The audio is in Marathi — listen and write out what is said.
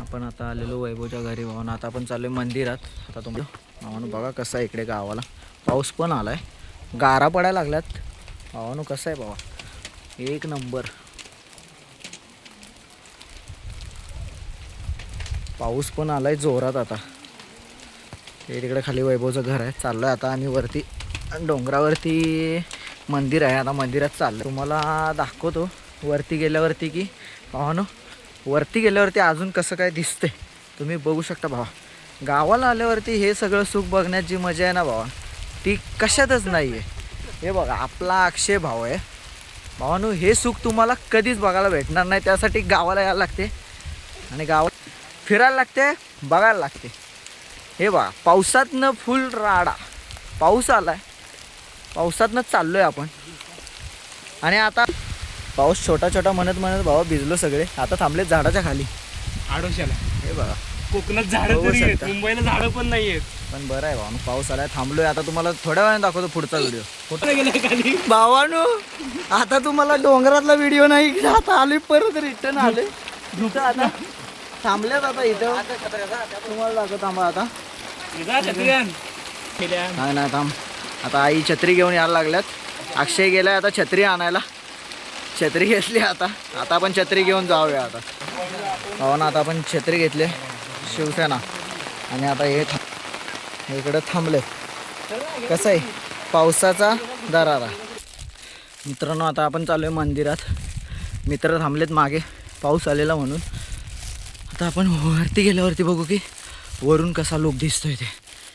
आपण आता आलेलो वैभवच्या घरी भावानं. आता आपण चाललो मंदिरात. आता तुम्हाला भावानं बघा कसं आहे इकडे गावाला. पाऊस पण आलाय, गारा पडायला लागल्यात. भावानं कसं आहे बाबा, एक नंबर पाऊस पण आलाय जोरात. आता हे तिकडे खाली वैभवचं घर आहे. चाललोय आता आम्ही वरती, डोंगरावरती मंदिर आहे. आता मंदिरात चाललं तुम्हाला दाखवतो वरती गेल्यावरती की भावानं वरती गेल्यावरती अजून कसं काय दिसते तुम्ही बघू शकता. भावा गावाला आल्यावरती हे सगळं सुख बघण्याची जी मजा आहे ना भावा, ती कशातच नाही आहे. हे बघा आपला अक्षय भाव आहे. भावानं हे सुख तुम्हाला कधीच बघायला भेटणार नाही. त्यासाठी गावाला यायला लागते आणि गावात फिरायला लागते, बघायला लागते. हे बघा पावसातनं फुल राडा, पाऊस आलाय, पावसातनं चाललोय आपण. आणि आता पाऊस छोटा छोटा म्हणत म्हणत भावा भिजलो सगळे. आता थांबले झाडाच्या खाली आडोशाला. हे बघा कोकणात झाडं तरी आहेत, मुंबईला झाडं पण नाही आहेत. पण बरं आहे भावानं, पाऊस आलाय, थांबलोय. आता तुम्हाला थोड्या वेळाने दाखवतो पुढचा व्हिडिओ. कुठं गेलं खाली भावानो आता तुम्हाला डोंगरातला व्हिडिओ नाही, आता आले परत रिटर्न आले. आता थांबल्यात आता इथं तुम्हाला दाखवतो. थांबा आता नाही नाही थांब. आता आई छत्री घेऊन यायला लागल्यात. अक्षय गेलाय आता छत्री आणायला. छत्री घेतली आता आपण छत्री घेऊन जाऊया आता. हो ना, आता आपण छत्री घेतली शिवसेना. आणि आता हे इकडं थांबले. कसं आहे पावसाचा दरारा. मित्रांनो आता आपण चालू आहे मंदिरात. मित्र थांबलेत मागे पाऊस आलेला म्हणून. आता आपण वरती गेल्यावरती बघू की वरून कसा लोक दिसतोय ते.